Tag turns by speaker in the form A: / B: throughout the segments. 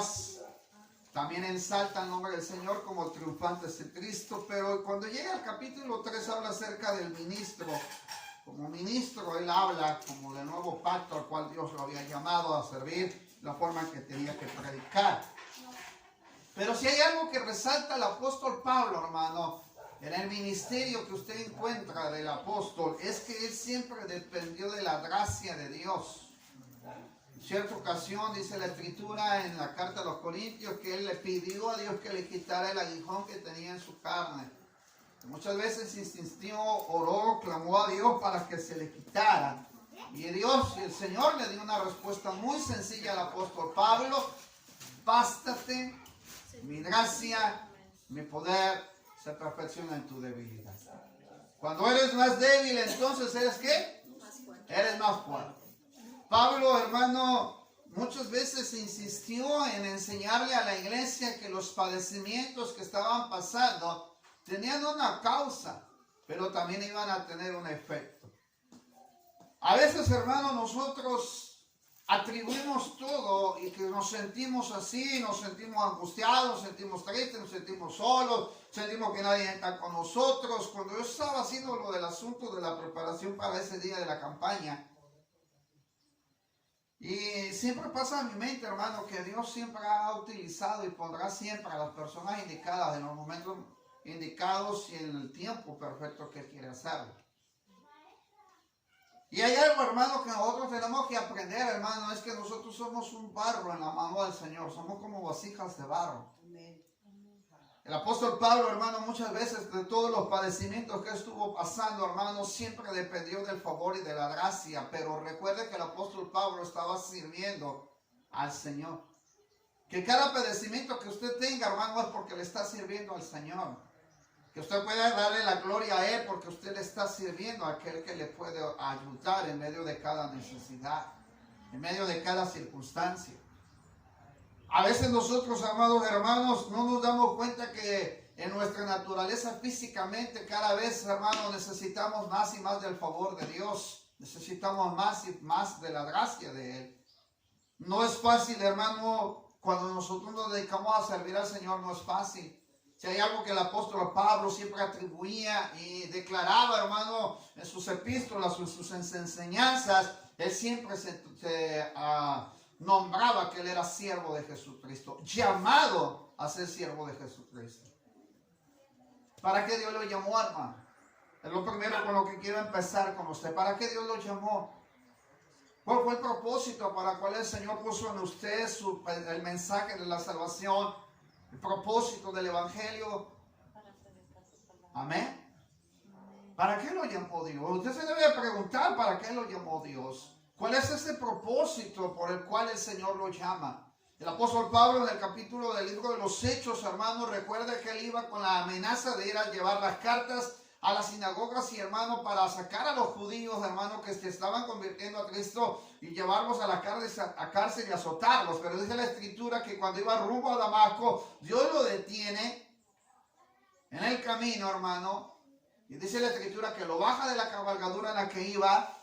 A: paz. También ensalta el nombre del Señor como triunfantes en Cristo. Pero cuando llega al capítulo 3 habla acerca del ministro. Como ministro él habla como del nuevo pacto al cual Dios lo había llamado a servir, la forma en que tenía que predicar. Pero si hay algo que resalta el apóstol Pablo, hermano, en el ministerio que usted encuentra del apóstol, es que él siempre dependió de la gracia de Dios. En cierta ocasión dice la escritura en la carta a los Corintios que él le pidió a Dios que le quitara el aguijón que tenía en su carne. Muchas veces insistió, oró, clamó a Dios para que se le quitara. Y Dios, el Señor le dio una respuesta muy sencilla al apóstol Pablo: bástate mi gracia, mi poder se perfecciona en tu debilidad. Cuando eres más débil, entonces ¿eres qué? Eres más fuerte. Pablo, hermano, muchas veces insistió en enseñarle a la iglesia que los padecimientos que estaban pasando tenían una causa, pero también iban a tener un efecto. A veces, hermano, nosotros atribuimos todo y que nos sentimos así, nos sentimos angustiados, nos sentimos tristes, nos sentimos solos, sentimos que nadie está con nosotros. Cuando yo estaba haciendo lo del asunto de la preparación para ese día de la campaña, y siempre pasa en mi mente, hermano, que Dios siempre ha utilizado y pondrá siempre a las personas indicadas en los momentos indicados y en el tiempo perfecto que quiere hacerlo. Y hay algo, hermano, que nosotros tenemos que aprender, hermano, es que nosotros somos un barro en la mano del Señor, somos como vasijas de barro. El apóstol Pablo, hermano, muchas veces de todos los padecimientos que estuvo pasando, hermano, siempre dependió del favor y de la gracia. Pero recuerde que el apóstol Pablo estaba sirviendo al Señor. Que cada padecimiento que usted tenga, hermano, es porque le está sirviendo al Señor. Que usted pueda darle la gloria a Él porque usted le está sirviendo a aquel que le puede ayudar en medio de cada necesidad, en medio de cada circunstancia. A veces nosotros, amados hermanos, no nos damos cuenta que en nuestra naturaleza físicamente cada vez, hermanos, necesitamos más y más del favor de Dios. Necesitamos más y más de la gracia de Él. No es fácil, hermano, cuando nosotros nos dedicamos a servir al Señor, no es fácil. Si hay algo que el apóstol Pablo siempre atribuía y declaraba, hermano, en sus epístolas o en sus enseñanzas, él siempre se nombraba que él era siervo de Jesucristo, llamado a ser siervo de Jesucristo. ¿Para qué Dios lo llamó, hermano? Es lo primero con lo que quiero empezar con usted. ¿Para qué Dios lo llamó? ¿Cuál fue el propósito para el cual el Señor puso en usted el mensaje de la salvación, el propósito del Evangelio? Amén. ¿Para qué lo llamó Dios? Usted se debe preguntar para qué lo llamó Dios. ¿Cuál es ese propósito por el cual el Señor lo llama? El apóstol Pablo en el capítulo del libro de los Hechos, hermano, recuerda que él iba con la amenaza de ir a llevar las cartas a las sinagogas y, hermano, para sacar a los judíos, hermano, que se estaban convirtiendo a Cristo y llevarlos a la cárcel y azotarlos. Pero dice la escritura que cuando iba rumbo a Damasco, Dios lo detiene en el camino, hermano, y dice la escritura que lo baja de la cabalgadura en la que iba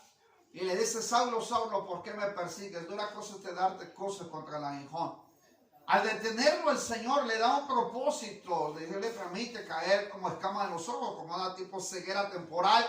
A: y le dice: Saulo, Saulo, ¿por qué me persigues? Dura cosa te darte cosas contra el aguijón. Al detenerlo, el Señor le da un propósito. Dios le permite caer como escama de los ojos, como una tipo ceguera temporal.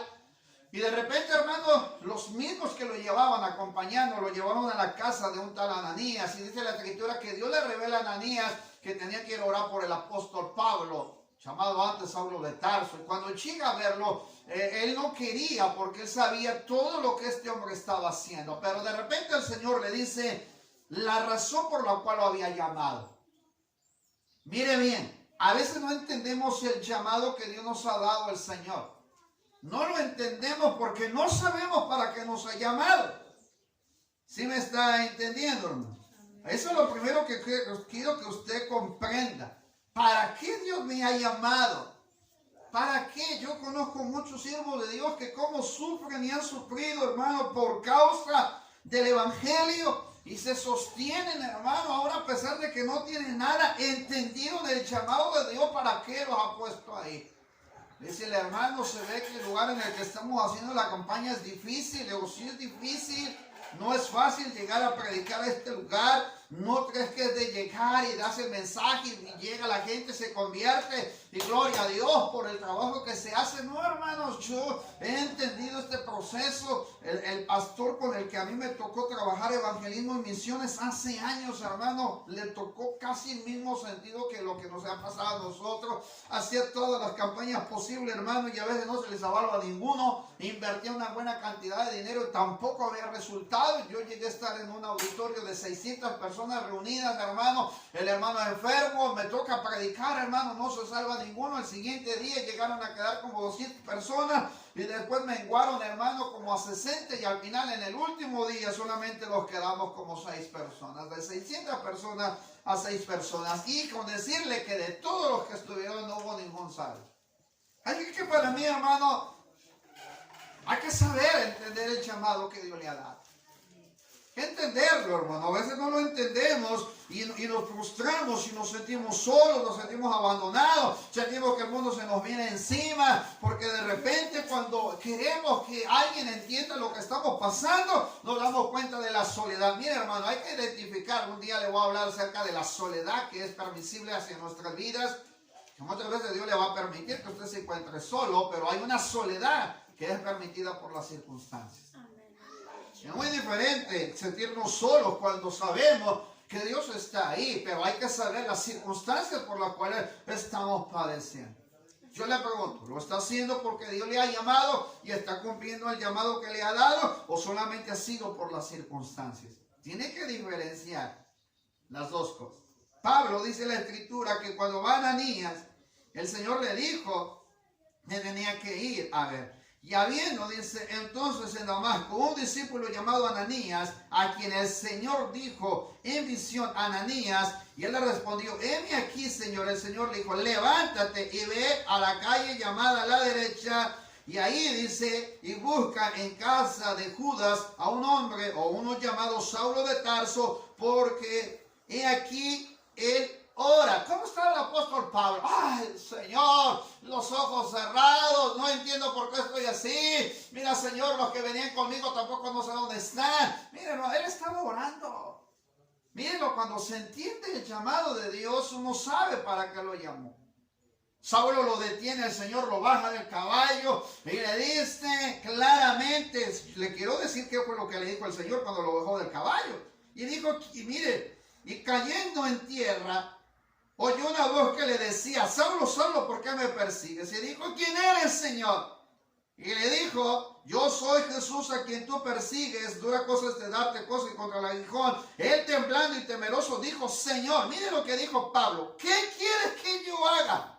A: Y de repente, hermano, los mismos que lo llevaban acompañando, lo llevaron a la casa de un tal Ananías. Y dice la escritura que Dios le revela a Ananías que tenía que ir a orar por el apóstol Pablo, llamado antes Saulo de Tarso. Y cuando llega a verlo, él no quería, porque él sabía todo lo que este hombre estaba haciendo. Pero de repente el Señor le dice la razón por la cual lo había llamado. Mire bien, a veces no entendemos el llamado que Dios nos ha dado el Señor. No lo entendemos porque no sabemos para qué nos ha llamado. ¿Sí me está entendiendo, hermano? Eso es lo primero que quiero que usted comprenda. ¿Para qué Dios me ha llamado? ¿Para qué? Yo conozco muchos siervos de Dios que como sufren y han sufrido, hermano, por causa del Evangelio. Y se sostienen, hermano, ahora a pesar de que no tienen nada entendido del llamado de Dios, ¿para qué los ha puesto ahí? Dice el hermano, se ve que el lugar en el que estamos haciendo la campaña es difícil. Digo, sí es difícil, no es fácil llegar a predicar a este lugar. No crees que es de llegar y das el mensaje y llega la gente, se convierte y gloria a Dios por el trabajo que se hace. No, hermanos, yo he entendido este proceso. El pastor con el que a mí me tocó trabajar evangelismo y misiones hace años, hermano, le tocó casi el mismo sentido que lo que nos ha pasado a nosotros. Hacía todas las campañas posibles, hermano, y a veces no se les avalaba a ninguno. Invertía una buena cantidad de dinero y tampoco había resultado. Yo llegué a estar en un auditorio de 600 personas reunidas, hermano. El hermano enfermo, me toca predicar, hermano, no se salva ninguno. El siguiente día llegaron a quedar como 200 personas y después menguaron, hermano, como a 60 y al final en el último día solamente nos quedamos como 6 personas. De 600 personas a 6 personas. Y con decirle que de todos los que estuvieron no hubo ningún salvo. Así que para mí, hermano, hay que saber entender el llamado que Dios le ha dado. Entenderlo, hermano. A veces no lo entendemos y nos frustramos y nos sentimos solos, nos sentimos abandonados, sentimos que el mundo se nos viene encima, porque de repente cuando queremos que alguien entienda lo que estamos pasando, nos damos cuenta de la soledad. Mire, hermano, hay que identificar, un día le voy a hablar acerca de la soledad que es permisible hacia nuestras vidas, que muchas veces Dios le va a permitir que usted se encuentre solo, pero hay una soledad que es permitida por las circunstancias. Es muy diferente sentirnos solos cuando sabemos que Dios está ahí, pero hay que saber las circunstancias por las cuales estamos padeciendo. Yo le pregunto, ¿lo está haciendo porque Dios le ha llamado y está cumpliendo el llamado que le ha dado o solamente ha sido por las circunstancias? Tiene que diferenciar las dos cosas. Pablo dice en la Escritura que cuando va a Ananías, el Señor le dijo que tenía que ir a ver. Y habiendo, dice, entonces en Damasco, un discípulo llamado Ananías, a quien el Señor dijo en visión, Ananías, y él le respondió, heme aquí, Señor. El Señor le dijo, levántate y ve a la calle llamada a la derecha, y ahí dice, y busca en casa de Judas a un hombre o uno llamado Saulo de Tarso, porque he aquí él ora. ¿Cómo estaba el apóstol Pablo? Ay, Señor, los ojos cerrados, no entiendo por qué estoy así. Mira, Señor, los que venían conmigo tampoco no sé dónde están. Mírenlo, él estaba orando. Mírenlo, cuando se entiende el llamado de Dios, uno sabe para qué lo llamó. Saulo lo detiene, el Señor lo baja del caballo y le dice claramente, le quiero decir qué fue lo que le dijo el Señor cuando lo bajó del caballo. Y dijo, y mire, y cayendo en tierra, oyó una voz que le decía, Saulo, Saulo, ¿por qué me persigues? Y dijo, ¿quién eres, Señor? Y le dijo, yo soy Jesús a quien tú persigues, dura cosa es de darte cosas contra el aguijón. Él temblando y temeroso dijo, Señor, mire lo que dijo Pablo, ¿qué quieres que yo haga?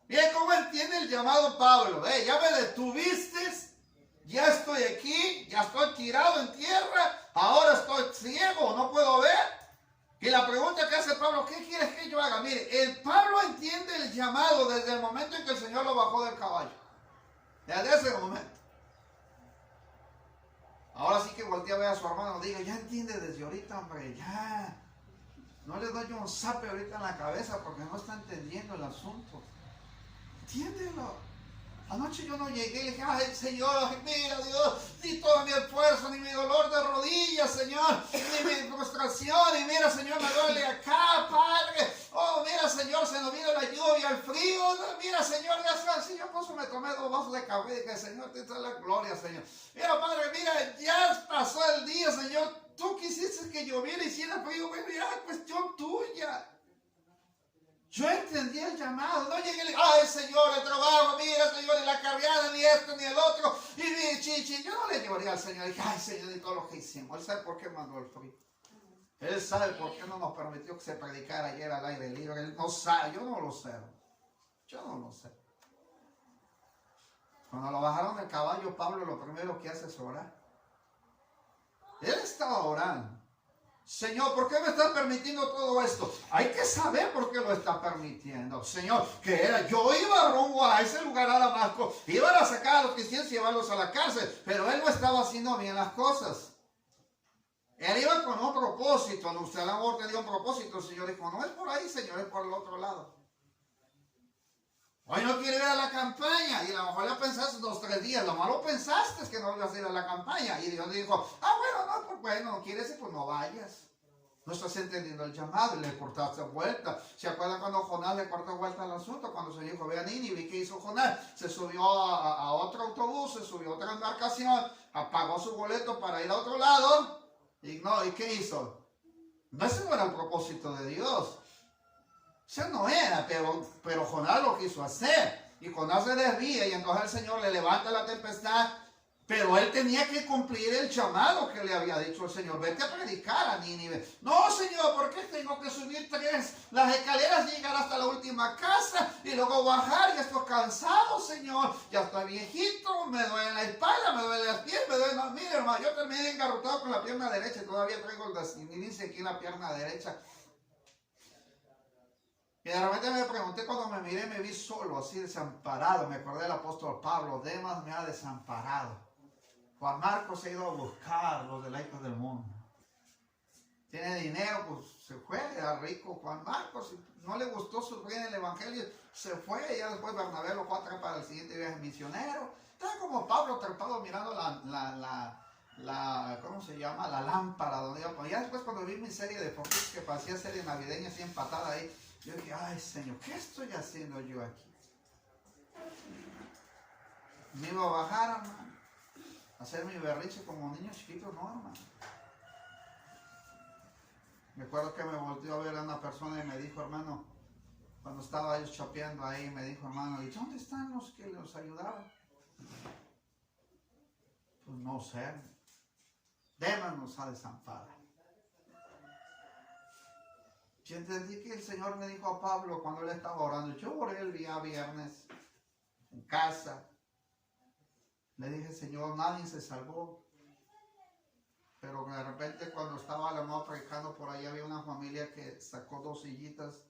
A: Miren cómo entiende el llamado Pablo. Ya me detuviste, ya estoy aquí, ya estoy tirado en tierra, ahora estoy ciego, no puedo ver. Y la pregunta que hace Pablo, ¿qué quieres que yo haga? Mire, el Pablo entiende el llamado desde el momento en que el Señor lo bajó del caballo. Desde ese momento. Ahora sí que voltea a ver a su hermano y diga, ya entiende desde ahorita, hombre, ya. No le doy un zape ahorita en la cabeza porque no está entendiendo el asunto. Entiéndelo. Anoche yo no llegué y le dije, ay, Señor, mira, Dios, ni toda mi esfuerzo, ni mi dolor de rodillas, Señor, ni mi frustración, y mira, Señor, me duele acá, Padre. Oh, mira, Señor, se nos vino la lluvia, el frío. Mira, Señor, ya está, Señor, pues me tomé 2 vasos de café y dije, Señor, te trae la gloria, Señor. Mira, Padre, mira, ya pasó el día, Señor. Tú quisiste que lloviera y hiciera frío, bueno, ya, cuestión tuya. Yo entendí el llamado, no llegué y le dije, ay, Señor, el trabajo, mira, Señor, y la carreada, ni esto, ni el otro, y mi chichi. Yo no le lloré al Señor, dije, ay, Señor, y todo lo que hicimos. Él sabe por qué mandó el frío. Él sabe por qué no nos permitió que se predicara ayer al aire libre. Él no sabe, yo no lo sé. Yo no lo sé. Cuando lo bajaron del caballo, Pablo lo primero que hace es orar. Él estaba orando. Señor, ¿por qué me estás permitiendo todo esto? Hay que saber por qué lo está permitiendo. Señor, que era, yo iba rumbo a ese lugar a Damasco, iban a sacar a los cristianos y llevarlos a la cárcel, pero él no estaba haciendo bien las cosas. Él iba con un propósito, usted a la orden dio un propósito, el Señor dijo, no es por ahí, Señor, es por el otro lado. Hoy no quiere ir a la campaña, y a lo mejor ya pensaste 2 o 3 días, lo malo pensaste es que no ibas a ir a la campaña, y Dios dijo, bueno, no, pues bueno, no quieres ir, pues no vayas. No estás entendiendo el llamado y le cortaste vuelta. ¿Se acuerdan cuando Jonás le cortó vuelta al asunto? Cuando se dijo, ve a Nínive, ¿qué hizo Jonás? Se subió a otro autobús, se subió a otra embarcación, pagó su boleto para ir a otro lado. ¿Y qué hizo? No, ese no era el propósito de Dios. Ese no era, pero Jonás lo quiso hacer. Y Jonás se desvía y entonces el Señor le levanta la tempestad. Pero él tenía que cumplir el llamado que le había dicho el Señor. Vete a predicar a Nínive. No, Señor, ¿por qué tengo que subir las escaleras, llegar hasta la última casa y luego bajar? Ya estoy cansado, Señor. Ya estoy viejito, me duele la espalda, me duele las pies, me duele... No, mire, hermano, yo terminé engarrotado con la pierna derecha y todavía traigo el desnivel aquí en la pierna derecha. Y de repente me pregunté, cuando me miré, me vi solo, así desamparado. Me acordé del apóstol Pablo. Demas me ha desamparado. Juan Marcos se ha ido a buscar los deleites del mundo. Tiene dinero, pues se fue, era rico Juan Marcos. No le gustó sufrir en el evangelio, se fue. Y ya después Bernabé lo fue a traer para el siguiente viaje misionero. Estaba como Pablo trepado mirando ¿cómo se llama? La lámpara donde iba a poner. Ya después, cuando vi mi serie de fotos que parecía serie navideña así empatada ahí, yo dije, ay, Señor, ¿qué estoy haciendo yo aquí? Me iba a bajar, hermano, hacer mi berriche como niño chiquito, no, hermano. Me acuerdo que me volteó a ver a una persona y me dijo, hermano, cuando estaba ellos chapeando ahí, me dijo, hermano, ¿y dónde están los que los ayudaban? Pues no sé. Demas nos ha desamparado. Yo entendí que el Señor me dijo a Pablo cuando él estaba orando. Yo oré el día viernes en casa. Le dije, Señor, nadie se salvó. Pero de repente cuando estaba la mamá predicando por ahí, había una familia que sacó 2 sillitas.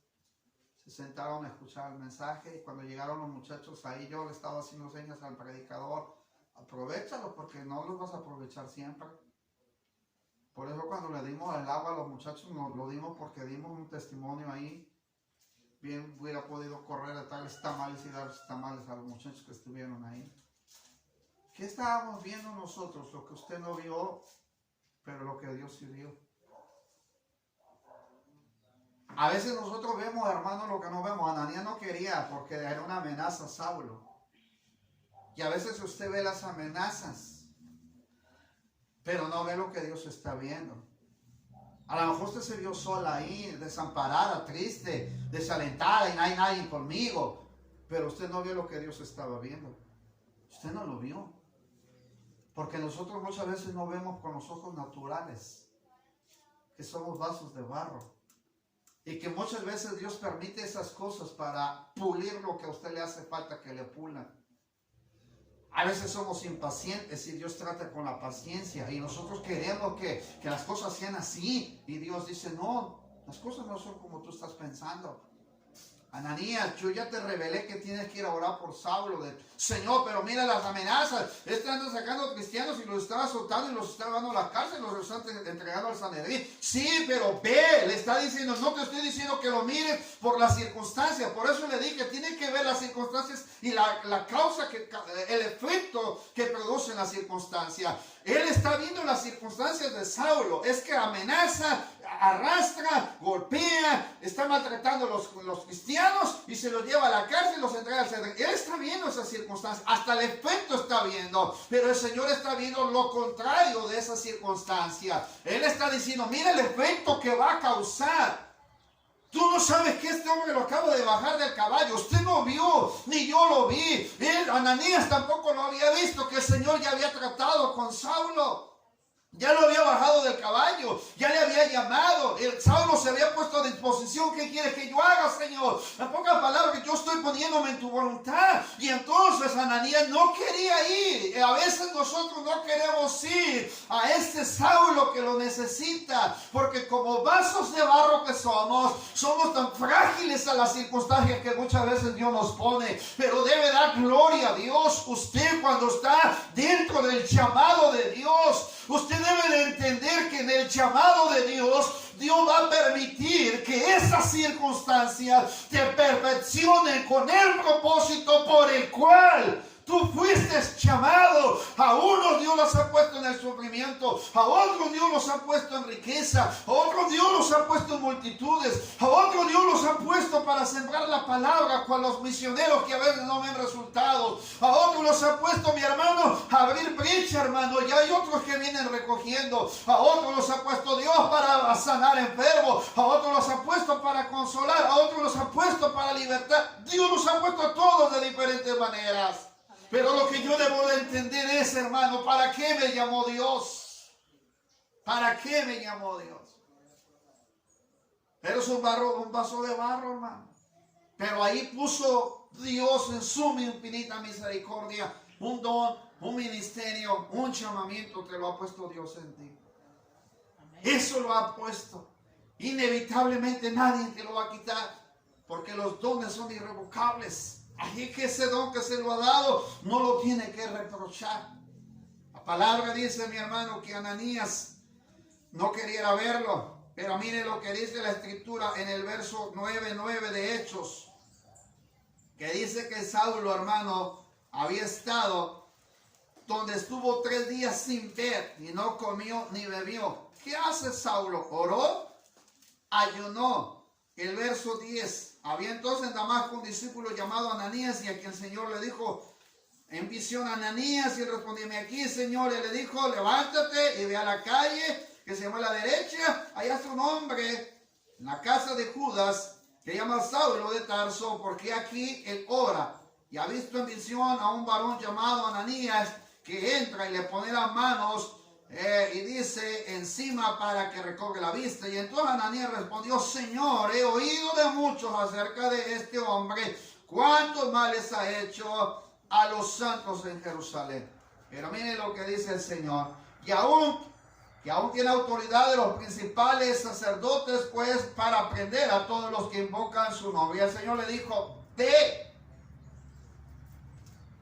A: Se sentaron a escuchar el mensaje. Y cuando llegaron los muchachos ahí, yo le estaba haciendo señas al predicador. Aprovéchalo, porque no los vas a aprovechar siempre. Por eso cuando le dimos el agua a los muchachos, nos lo dimos porque dimos un testimonio ahí. Bien hubiera podido correr a darles tamales y darles tamales a los muchachos que estuvieron ahí. ¿Qué estábamos viendo nosotros? Lo que usted no vio, pero lo que Dios sí vio. A veces nosotros vemos, hermanos, lo que no vemos. Ananías no quería porque era una amenaza a Saulo. Y a veces usted ve las amenazas, pero no ve lo que Dios está viendo. A lo mejor usted se vio sola ahí, desamparada, triste, desalentada y no hay nadie conmigo. Pero usted no vio lo que Dios estaba viendo. Usted no lo vio. Porque nosotros muchas veces no vemos con los ojos naturales, que somos vasos de barro. Y que muchas veces Dios permite esas cosas para pulir lo que a usted le hace falta que le pulan. A veces somos impacientes y Dios trata con la paciencia. Y nosotros queremos que las cosas sean así. Y Dios dice, no, las cosas no son como tú estás pensando. Ananías, yo ya te revelé que tienes que ir a orar por Saulo. Señor, pero mira las amenazas. Están sacando cristianos y los están azotando y los están llevando a la cárcel, los están entregando al Sanedrín. Sí, pero ve, le está diciendo, no te estoy diciendo que lo mires por las circunstancias. Por eso le dije que tiene que ver las circunstancias y la causa, el efecto que producen las circunstancias. Él está viendo las circunstancias de Saulo. Es que amenaza, arrastra, golpea, está maltratando a los cristianos y se los lleva a la cárcel y los entrega al Sanedrín. Él está viendo esas circunstancias, hasta el efecto está viendo, pero el Señor está viendo lo contrario de esa circunstancia. Él está diciendo, mira el efecto que va a causar. Tú no sabes que este hombre lo acaba de bajar del caballo. Usted no vio, ni yo lo vi. Ananías tampoco lo había visto, que el Señor ya había tratado con Saulo. Ya lo había bajado del caballo, ya le había llamado. Saulo se había puesto a disposición. ¿Qué quieres que yo haga, Señor? En pocas palabras, que yo estoy poniéndome en tu voluntad. Y entonces Ananías no quería ir. A veces nosotros no queremos ir a este Saulo que lo necesita, porque como vasos de barro que somos tan frágiles a las circunstancias que muchas veces Dios nos pone. Pero debe dar gloria a Dios. Usted, cuando está dentro del llamado de Dios, usted debe de entender que en el llamado de Dios, Dios va a permitir que esas circunstancias te perfeccionen con el propósito por el cual tú Tú fuiste llamado. A unos Dios los ha puesto en el sufrimiento, a otros Dios los ha puesto en riqueza, a otros Dios los ha puesto en multitudes, a otros Dios los ha puesto para sembrar la palabra con los misioneros que a veces no ven resultados, a otros los ha puesto, mi hermano, a abrir brecha, hermano, y hay otros que vienen recogiendo, a otros los ha puesto Dios para sanar enfermos, a otros los ha puesto para consolar, a otros los ha puesto para libertar. Dios los ha puesto a todos de diferentes maneras. Pero lo que yo debo de entender es, hermano, ¿para qué me llamó Dios? ¿Para qué me llamó Dios? Eres un vaso de barro, hermano. Pero ahí puso Dios en su infinita misericordia un don, un ministerio, un llamamiento que lo ha puesto Dios en ti. Eso lo ha puesto. Inevitablemente nadie te lo va a quitar, porque los dones son irrevocables. Así que ese don que se lo ha dado no lo tiene que reprochar. La palabra dice, mi hermano, que Ananías no quería verlo. Pero mire lo que dice la escritura en el verso 9:9 de Hechos. Que dice que Saulo, hermano, había estado donde estuvo 3 días sin ver y no comió ni bebió. ¿Qué hace Saulo? Oró, ayunó. El verso 10. Había entonces en Damasco un discípulo llamado Ananías, y a quien el Señor le dijo en visión a Ananías, y respondió: aquí, Señor. Y le dijo: levántate y ve a la calle que se llama a la derecha. Allá está un hombre en la casa de Judas que llama Saulo de Tarso, porque aquí él ora. Y ha visto en visión a un varón llamado Ananías que entra y le pone las manos y dice encima para que recobre la vista. Y entonces Ananías respondió: Señor, he oído de muchos acerca de este hombre, cuántos males ha hecho a los santos en Jerusalén. Pero mire lo que dice el Señor: que aún tiene autoridad de los principales sacerdotes, pues, para prender a todos los que invocan su nombre. Y el Señor le dijo: ve.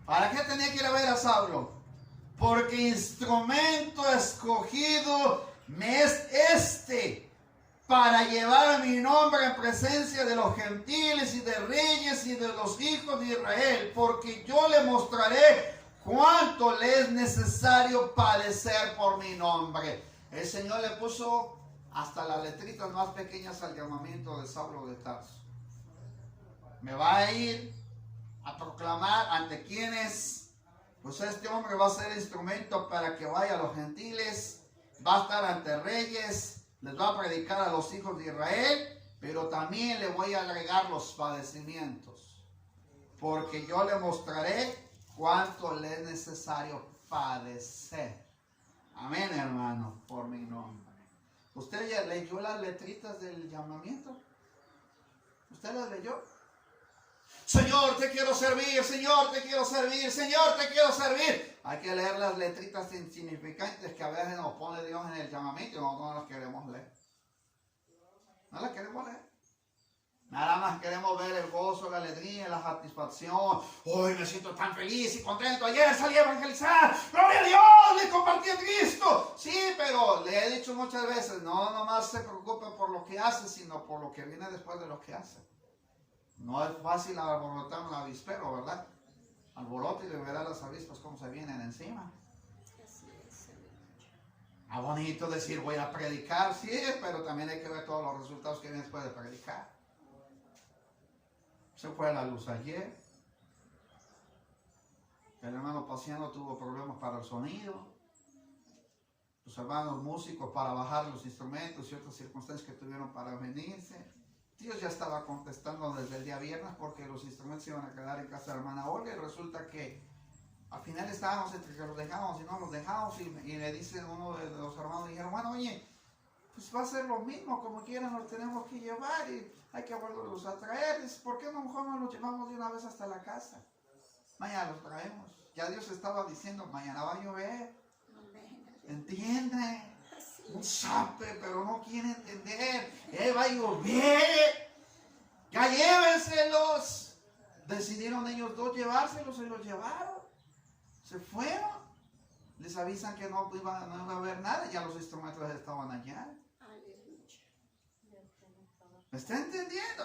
A: ¿Para qué tenía que ir a ver a Saulo? Porque instrumento escogido me es para llevar mi nombre en presencia de los gentiles y de reyes y de los hijos de Israel, porque yo le mostraré cuánto le es necesario padecer por mi nombre. El Señor le puso hasta las letritas más pequeñas al llamamiento de Saulo de Tarso. Me va a ir a proclamar ante quienes. Pues este hombre va a ser instrumento para que vaya a los gentiles, va a estar ante reyes, les va a predicar a los hijos de Israel, pero también le voy a agregar los padecimientos, porque yo le mostraré cuánto le es necesario padecer. Amén, hermano, por mi nombre. ¿Usted ya leyó las letritas del llamamiento? ¿Usted las leyó? Señor, te quiero servir, Señor, te quiero servir, Señor, te quiero servir. Hay que leer las letritas insignificantes que a veces nos pone Dios en el llamamiento y nosotros no las queremos leer. No las queremos leer. Nada más queremos ver el gozo, la alegría, la satisfacción. Hoy me siento tan feliz y contento. Ayer salí a evangelizar. ¡Gloria a Dios! Le compartí a Cristo. Sí, pero le he dicho muchas veces, no nomás se preocupe por lo que hace, sino por lo que viene después de lo que hace. No es fácil alborotar un avispero, ¿verdad? Alborote y le verá las avispas cómo se vienen encima. Es bonito decir voy a predicar, sí, pero también hay que ver todos los resultados que vienen después de predicar. Se fue la luz ayer. El hermano Paciano tuvo problemas para el sonido. Los hermanos músicos para bajar los instrumentos y otras circunstancias que tuvieron para venirse. Dios ya estaba contestando desde el día viernes porque los instrumentos iban a quedar en casa de la hermana Olga, y resulta que al final estábamos entre que los dejamos y no los dejamos, y le dice uno de los hermanos, dijeron: bueno, oye, pues va a ser lo mismo, como quieran los tenemos que llevar y hay que volverlos a traer. ¿Por qué no mejor no los llevamos de una vez hasta la casa? Mañana los traemos. Ya Dios estaba diciendo: mañana va a llover. ¿Entiende? Un sape, pero no quiere entender. Va a llover. Ya llévenselos. Decidieron ellos dos llevárselos y los llevaron. Se fueron. Les avisan que no iba a haber nada. Ya los instrumentos estaban allá. ¿Me está entendiendo?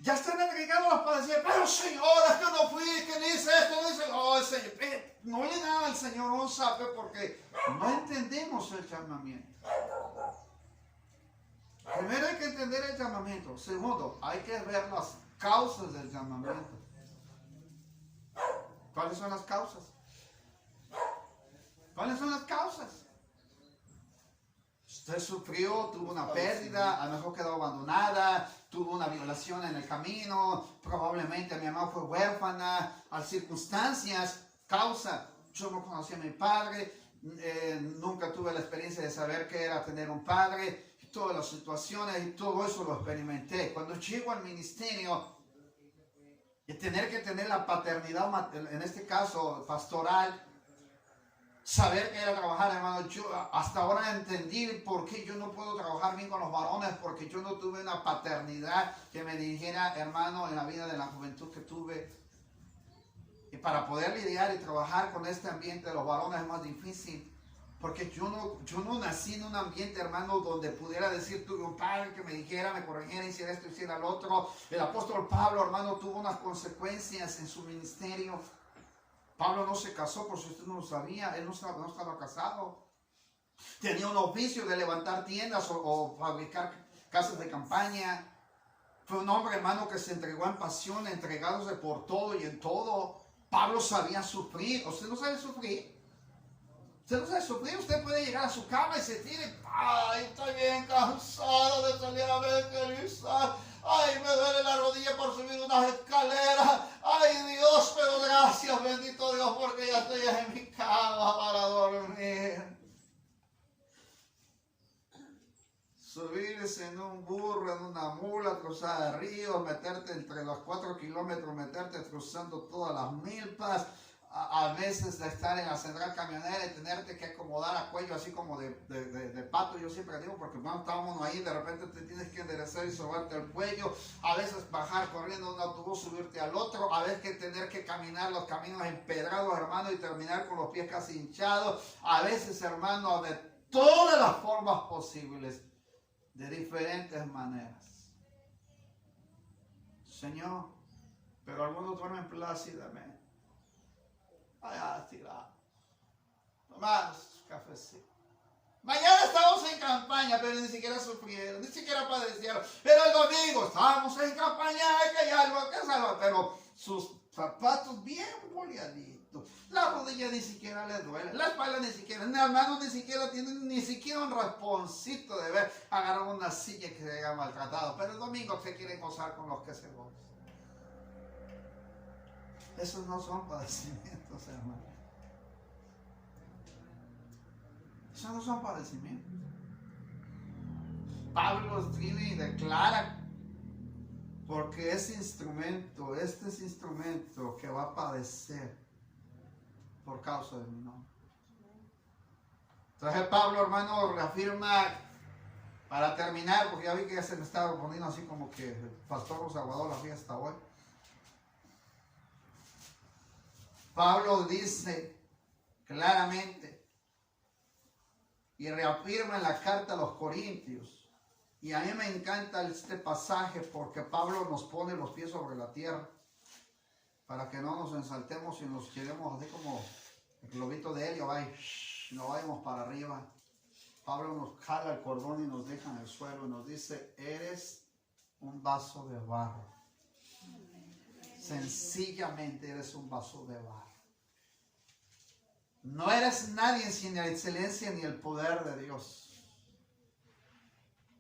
A: Ya están entregados los padecimientos. Pero Señor, es que no fui, que dice esto, dice. Oh, Señor, no le dan al Señor un zape porque no entendemos el llamamiento. Primero hay que entender el llamamiento. Segundo, hay que ver las causas del llamamiento. ¿Cuáles son las causas? ¿Cuáles son las causas? Usted sufrió, tuvo una pérdida, a lo mejor quedó abandonada, tuvo una violación en el camino, probablemente mi mamá fue huérfana, a circunstancias, causa. Yo no conocí a mi padre, nunca tuve la experiencia de saber qué era tener un padre, y todas las situaciones y todo eso lo experimenté. Cuando llego al ministerio y tener que tener la paternidad, en este caso pastoral, saber que era trabajar, hermano, yo hasta ahora entendí por qué yo no puedo trabajar bien con los varones, porque yo no tuve una paternidad que me dirigiera, hermano, en la vida de la juventud que tuve. Y para poder lidiar y trabajar con este ambiente de los varones es más difícil, porque yo no nací en un ambiente, hermano, donde pudiera decir, tuve un padre que me dijera, me corrigiera, hiciera esto, hiciera lo otro. El apóstol Pablo, hermano, tuvo unas consecuencias en su ministerio. Pablo no se casó, por si usted no lo sabía, él no estaba casado. Tenía un oficio de levantar tiendas o fabricar casas de campaña. Fue un hombre, hermano, que se entregó en pasión, entregándose por todo y en todo. Pablo sabía sufrir. ¿Usted no sabe sufrir? Usted no sabe sufrir. Usted puede llegar a su cama y se tire. Ay, estoy bien cansado de salir a evangelizar. Ay, me duele la rodilla por subir unas escaleras. Ay, Dios, pero gracias, bendito Dios, porque ya estoy en mi cama para dormir. Subirse en un burro, en una mula, cruzar ríos, meterte entre los 4 kilómetros, meterte cruzando todas las milpas. A veces de estar en la central camionera y tenerte que acomodar a cuello así como de pato, yo siempre digo, porque cuando estábamos ahí de repente te tienes que enderezar y sobarte el cuello, a veces bajar corriendo un autobús, subirte al otro, a veces que tener que caminar los caminos empedrados, hermano, y terminar con los pies casi hinchados, a veces, hermano, de todas las formas posibles, de diferentes maneras. Señor, pero algunos duermen plácidamente. Allá tirado. Tomás cafecito. Mañana estamos en campaña, pero ni siquiera sufrieron, ni siquiera padecieron. Pero el domingo estábamos en campaña, que hay algo que salvar. Pero sus zapatos bien boleaditos. La rodilla ni siquiera le duele. La espalda ni siquiera. Las manos ni siquiera tienen ni siquiera un rasponcito de ver. Agarran una silla que se haya maltratado. Pero el domingo se quieren gozar con los que se gozan. Esos no son padecimientos, hermano. Esos no son padecimientos. Pablo escribe y declara, porque este es instrumento que va a padecer por causa de mi nombre. Entonces Pablo, hermano, reafirma, para terminar, porque ya vi que ya se me estaba poniendo así como que el pastor nos aguardó la fiesta hoy. Pablo dice claramente y reafirma en la carta a los Corintios, y a mí me encanta este pasaje porque Pablo nos pone los pies sobre la tierra para que no nos ensaltemos y nos quedemos así como el globito de helio, no vayamos para arriba. Pablo nos jala el cordón y nos deja en el suelo y nos dice, eres un vaso de barro. Sencillamente eres un vaso de barro. No eres nadie sin la excelencia ni el poder de Dios.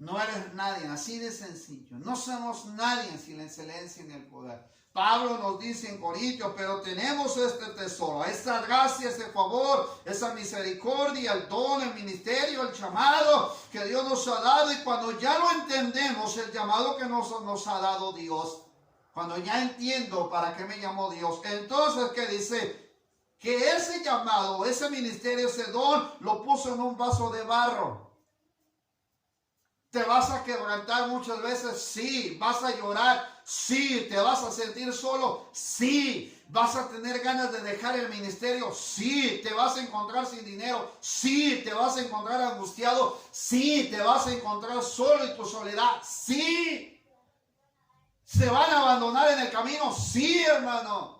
A: No eres nadie, así de sencillo. No somos nadie sin la excelencia ni el poder. Pablo nos dice en Corintios, pero tenemos este tesoro, esta gracia, ese favor, esa misericordia, el don, el ministerio, el llamado que Dios nos ha dado. Y cuando ya lo entendemos, el llamado que nos ha dado Dios, cuando ya entiendo para qué me llamó Dios, entonces, ¿qué dice? Que ese llamado, ese ministerio, ese don, lo puso en un vaso de barro. ¿Te vas a quebrantar muchas veces? Sí. ¿Vas a llorar? Sí. ¿Te vas a sentir solo? Sí. ¿Vas a tener ganas de dejar el ministerio? Sí. ¿Te vas a encontrar sin dinero? Sí. ¿Te vas a encontrar angustiado? Sí. ¿Te vas a encontrar solo en tu soledad? Sí. ¿Se van a abandonar en el camino? Sí, hermano.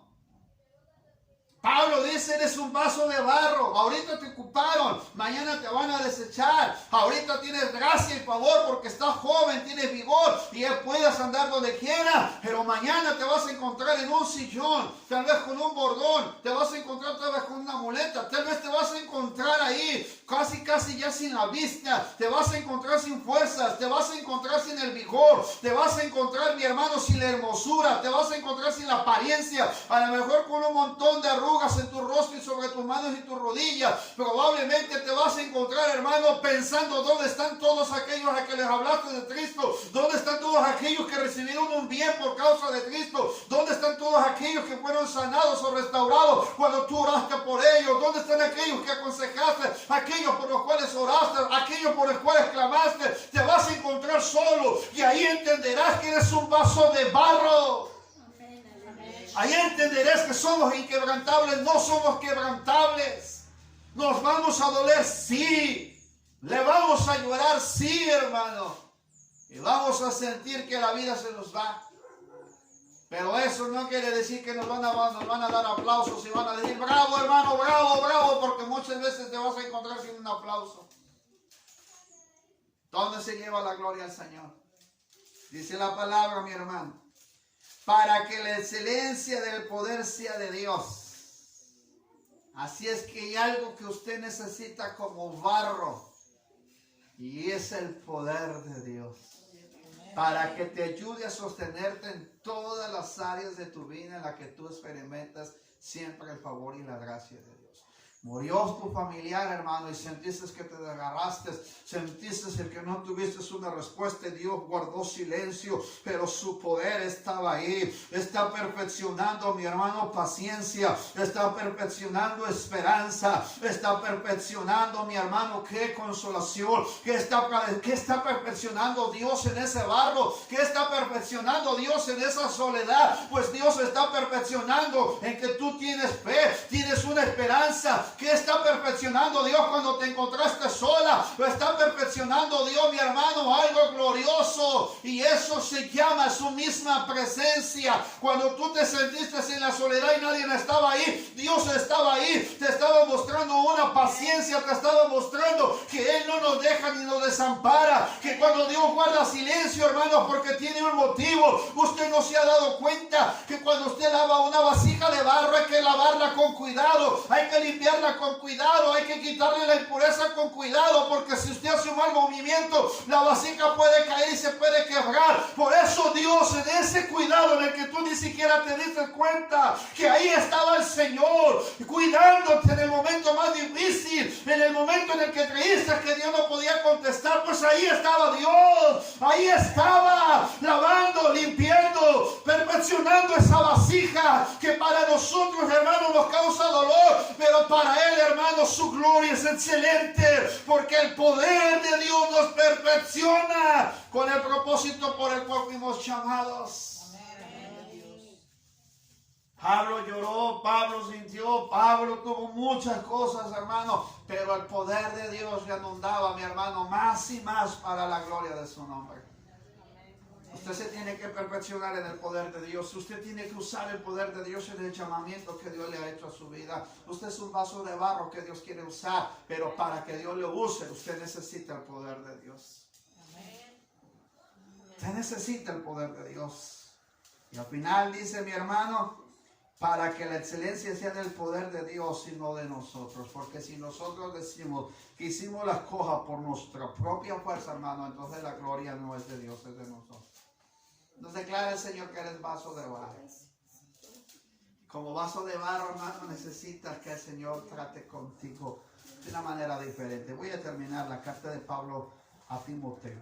A: Pablo dice, eres un vaso de barro, ahorita te ocuparon, mañana te van a desechar, ahorita tienes gracia y favor porque estás joven, tienes vigor y puedes andar donde quiera, pero mañana te vas a encontrar en un sillón, tal vez con un bordón, te vas a encontrar tal vez con una muleta, tal vez te vas a encontrar ahí casi ya sin la vista, te vas a encontrar sin fuerzas, te vas a encontrar sin el vigor, te vas a encontrar, mi hermano, sin la hermosura, te vas a encontrar sin la apariencia, a lo mejor con un montón de arrugas en tu rostro y sobre tus manos y tus rodillas. Probablemente te vas a encontrar, hermano, pensando dónde están todos aquellos a que les hablaste de Cristo, dónde están todos aquellos que recibieron un bien por causa de Cristo, dónde están todos aquellos que fueron sanados o restaurados cuando tú oraste por ellos, dónde están aquellos que aconsejaste, aquellos por los cuales oraste, aquellos por los cuales clamaste. Te vas a encontrar solo y ahí entenderás que eres un vaso de barro. Ahí entenderás que somos inquebrantables, no somos quebrantables. Nos vamos a doler, sí. Le vamos a llorar, sí, hermano. Y vamos a sentir que la vida se nos va. Pero eso no quiere decir que nos van a dar aplausos y van a decir, bravo, hermano, bravo, bravo, porque muchas veces te vas a encontrar sin un aplauso. ¿Dónde se lleva la gloria al Señor? Dice la palabra, mi hermano, para que la excelencia del poder sea de Dios. Así es que hay algo que usted necesita como barro, y es el poder de Dios, para que te ayude a sostenerte en todas las áreas de tu vida en las que tú experimentas siempre el favor y la gracia de Dios. Murió tu familiar, hermano, y sentiste que te desgarraste, sentiste el que no tuviste una respuesta, y Dios guardó silencio, pero su poder estaba ahí. Está perfeccionando, mi hermano, paciencia, está perfeccionando esperanza, está perfeccionando, mi hermano, qué consolación, qué está perfeccionando Dios en ese barro, qué está perfeccionando Dios en esa soledad. Pues Dios está perfeccionando en que tú tienes fe, tienes una esperanza. ¿Qué está perfeccionando Dios cuando te encontraste sola? Lo está perfeccionando Dios, mi hermano, algo glorioso, y eso se llama su misma presencia. Cuando tú te sentiste en la soledad y nadie estaba ahí, Dios estaba ahí, te estaba mostrando una paciencia, te estaba mostrando que Él no nos deja ni nos desampara, que cuando Dios guarda silencio, hermano, porque tiene un motivo. Usted no se ha dado cuenta que cuando usted lava una vasija de barro hay que lavarla con cuidado, hay que limpiarla con cuidado, hay que quitarle la impureza con cuidado, porque si usted hace un mal movimiento, la vasija puede caer y se puede quebrar. Por eso Dios, en ese cuidado en el que tú ni siquiera te diste cuenta, que ahí estaba el Señor cuidándote en el momento más difícil, en el momento en el que creíste que Dios no podía contestar, pues ahí estaba Dios, ahí estaba lavando, limpiando, perfeccionando esa vasija que para nosotros, hermanos, nos causa dolor, pero para Él, hermano, su gloria es excelente, porque el poder de Dios nos perfecciona con el propósito por el cual fuimos llamados. Pablo lloró, Pablo sintió, Pablo tuvo muchas cosas, hermano, pero el poder de Dios redundaba, mi hermano, más y más para la gloria de su nombre. Usted se tiene que perfeccionar en el poder de Dios. Usted tiene que usar el poder de Dios en el llamamiento que Dios le ha hecho a su vida. Usted es un vaso de barro que Dios quiere usar, pero para que Dios lo use, usted necesita el poder de Dios. Usted necesita el poder de Dios. Y al final dice, mi hermano, para que la excelencia sea del poder de Dios y no de nosotros. Porque si nosotros decimos que hicimos las cosas por nuestra propia fuerza, hermano, entonces la gloria no es de Dios, es de nosotros. Nos declara el Señor que eres vaso de barro. Como vaso de barro, hermano, necesitas que el Señor trate contigo de una manera diferente. Voy a terminar la carta de Pablo a Timoteo.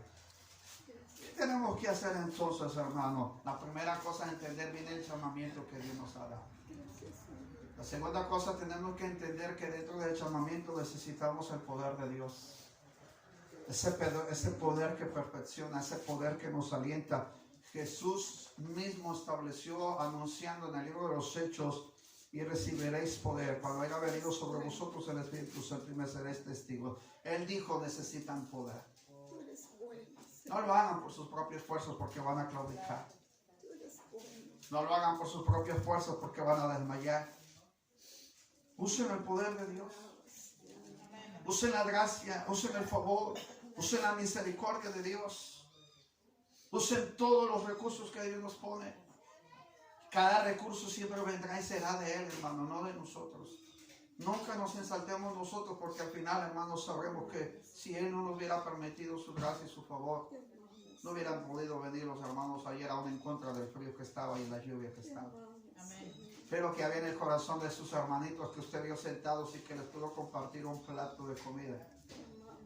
A: ¿Qué tenemos que hacer entonces, hermano? La primera cosa es entender bien el llamamiento que Dios nos ha dado. La segunda cosa, tenemos que entender que dentro del llamamiento necesitamos el poder de Dios. Ese poder que perfecciona, ese poder que nos alienta. Jesús mismo estableció anunciando en el libro de los Hechos: y recibiréis poder cuando haya venido sobre vosotros el Espíritu Santo y me seréis testigos. Él dijo: necesitan poder. No lo hagan por sus propios esfuerzos porque van a claudicar. No lo hagan por sus propias fuerzas porque van a desmayar. Usen el poder de Dios. Usen la gracia, usen el favor, usen la misericordia de Dios. Usen todos los recursos que Dios nos pone. Cada recurso siempre vendrá y será de Él, hermano, no de nosotros. Nunca nos ensaltemos nosotros porque al final, hermanos, sabremos que si Él no nos hubiera permitido su gracia y su favor, no hubieran podido venir los hermanos ayer aún en contra del frío que estaba y la lluvia que estaba. Pero que había en el corazón de sus hermanitos que usted vio sentados y que les pudo compartir un plato de comida.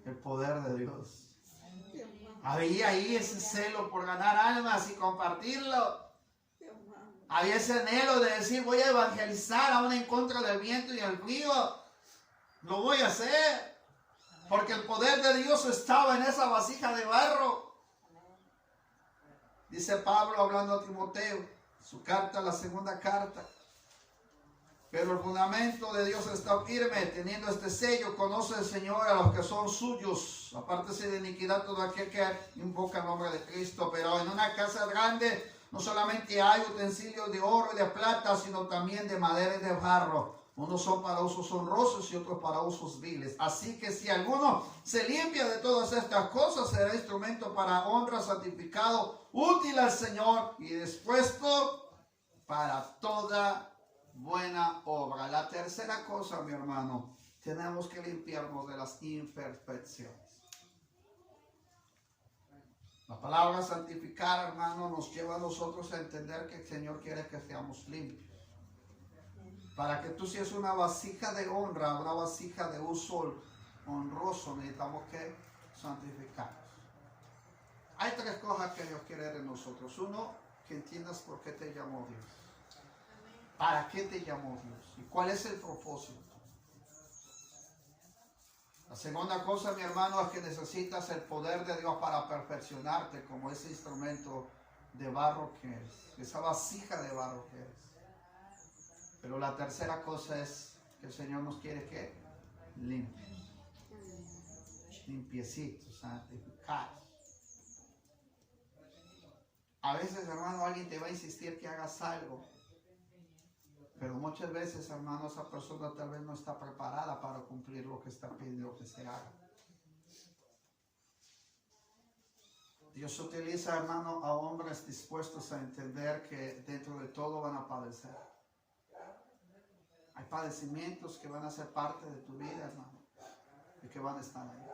A: El poder de Dios. Había ahí ese celo por ganar almas y compartirlo. Había ese anhelo de decir, voy a evangelizar aún en contra del viento y el frío. Lo voy a hacer. Porque el poder de Dios estaba en esa vasija de barro. Dice Pablo hablando a Timoteo, su carta, la segunda carta. Pero el fundamento de Dios está firme, teniendo este sello, conoce el Señor a los que son suyos. Apártese de iniquidad todo aquel que invoca el nombre de Cristo. Pero en una casa grande no solamente hay utensilios de oro y de plata, sino también de madera y de barro. Unos son para usos honrosos y otros para usos viles. Así que si alguno se limpia de todas estas cosas, será instrumento para honra, santificado, útil al Señor y dispuesto para toda buena obra. La tercera cosa, mi hermano, tenemos que limpiarnos de las imperfecciones. La palabra santificar, hermano, nos lleva a nosotros a entender que el Señor quiere que seamos limpios. Para que tú seas una vasija de honra, una vasija de uso honroso, necesitamos que santificarnos. Hay tres cosas que Dios quiere de nosotros. Uno, que entiendas por qué te llamó Dios. ¿Para qué te llamó Dios? ¿Y cuál es el propósito? La segunda cosa, mi hermano, es que necesitas el poder de Dios para perfeccionarte como ese instrumento de barro que eres, esa vasija de barro que eres. Pero la tercera cosa es que el Señor nos quiere que limpios, limpiecitos, santificados. A veces, hermano, alguien te va a insistir que hagas algo. Pero muchas veces, hermano, esa persona tal vez no está preparada para cumplir lo que está pidiendo que se haga. Dios utiliza, hermano, a hombres dispuestos a entender que dentro de todo van a padecer. Hay padecimientos que van a ser parte de tu vida, hermano, y que van a estar ahí.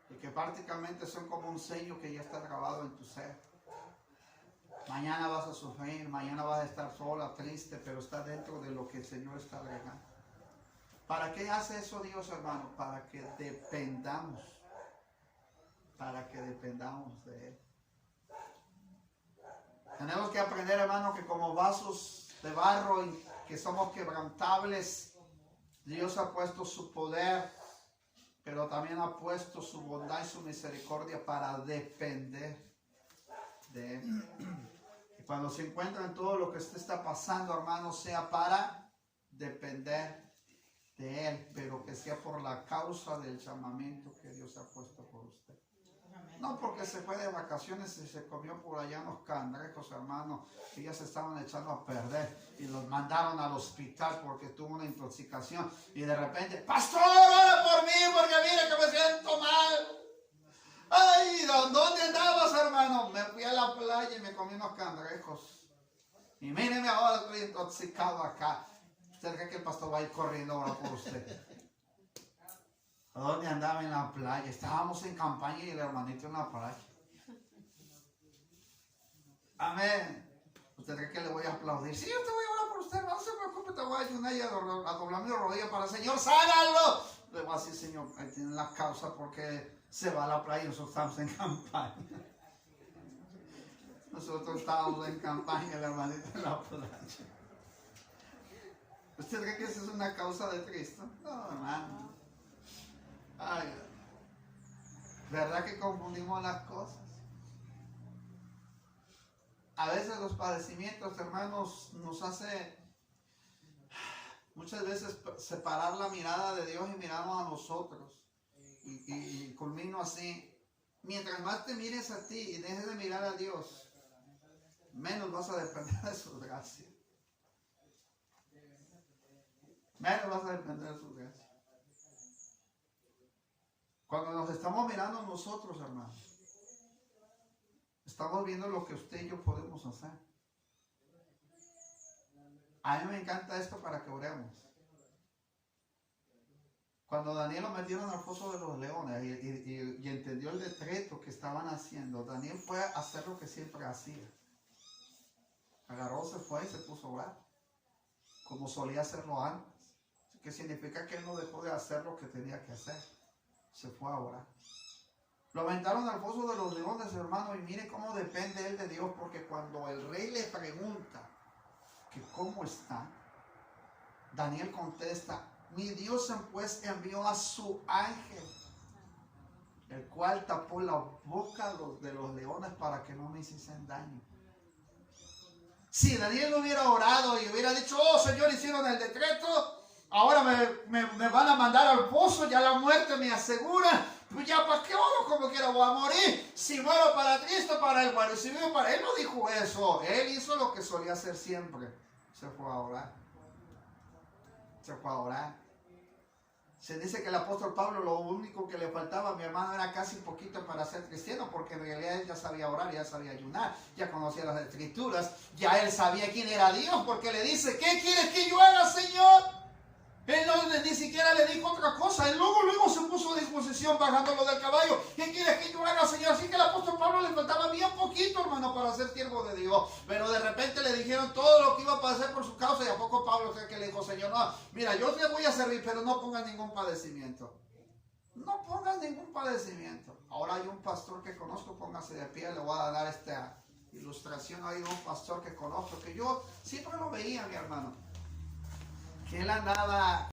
A: Y que prácticamente son como un sello que ya está grabado en tu ser. Mañana vas a sufrir, mañana vas a estar sola, triste, pero está dentro de lo que el Señor está agregando. ¿Para qué hace eso Dios, hermano? Para que dependamos de Él. Tenemos que aprender, hermano, que como vasos de barro y que somos quebrantables, Dios ha puesto su poder, pero también ha puesto su bondad y su misericordia para depender de Él. Cuando se encuentra en todo lo que usted está pasando, hermano, sea para depender de Él, pero que sea por la causa del llamamiento que Dios ha puesto por usted. No porque se fue de vacaciones y se comió por allá unos cangrejos, hermano, que ya se estaban echando a perder y los mandaron al hospital porque tuvo una intoxicación y de repente, pastor, ora por mí porque mire que me siento mal. Ay, ¿dónde andabas, hermano? Me fui a la playa y me comí unos cangrejos. Y míreme ahora, estoy intoxicado acá. ¿Usted cree que el pastor va a ir corriendo ahora por usted? ¿A dónde andaba? En la playa. Estábamos en campaña y el hermanito en la playa. Amén. ¿Usted cree que le voy a aplaudir? Sí, yo te voy a orar por usted, no se preocupe, te voy a ayudar y a doblar mi rodilla para el Señor, ¡sánalo! Le voy a decir, Señor, ahí tiene la causa porque se va a la playa y nosotros estamos en campaña. Nosotros estábamos en campaña, el hermanito en la playa. ¿Usted cree que esa es una causa de Cristo? No, hermano. Ay, ¿verdad que confundimos las cosas? A veces los padecimientos, hermanos, nos hace muchas veces separar la mirada de Dios y mirarnos a nosotros. Y culmino así. Mientras más te mires a ti y dejes de mirar a Dios, menos vas a depender de su gracia. Menos vas a depender de su gracia. Cuando nos estamos mirando nosotros, hermanos, estamos viendo lo que usted y yo podemos hacer. A mí me encanta esto para que oremos. Cuando Daniel lo metieron al foso de los leones y entendió el decreto que estaban haciendo, Daniel fue a hacer lo que siempre hacía. Agarró, se fue y se puso a orar, como solía hacerlo antes. Que significa que él no dejó de hacer lo que tenía que hacer. Se fue a orar. Lo aventaron al foso de los leones, hermano, y mire cómo depende él de Dios, porque cuando el rey le pregunta que cómo está, Daniel contesta: mi Dios pues envió a su ángel, el cual tapó la boca de los leones para que no me hiciesen daño. Si Daniel no hubiera orado y hubiera dicho: oh Señor, hicieron el decreto, ahora me van a mandar al pozo, ya la muerte me asegura, pues ya para qué oro, como quiera voy a morir. Si muero para Cristo, para él, bueno, si vivo para él. No dijo eso, él hizo lo que solía hacer siempre, se fue a orar. Se fue a orar. Se dice que el apóstol Pablo lo único que le faltaba a mi hermano era casi un poquito para ser cristiano, porque en realidad él ya sabía orar, ya sabía ayunar, ya conocía las escrituras, ya él sabía quién era Dios, porque le dice: ¿qué quieres que yo haga, Señor? Él ni siquiera le dijo otra cosa. Él luego se puso a disposición bajándolo del caballo. ¿Qué quieres que yo haga, Señor? Así que al apóstol Pablo le faltaba bien poquito, hermano, para ser siervo de Dios. Pero de repente le dijeron todo lo que iba a pasar por su causa. Y a poco Pablo fue que le dijo: Señor, no, mira, yo te voy a servir, pero no pongas ningún padecimiento. No pongas ningún padecimiento. Ahora hay un pastor que conozco, póngase de pie, le voy a dar esta ilustración. Hay un pastor que conozco, que yo siempre lo veía, mi hermano, que él andaba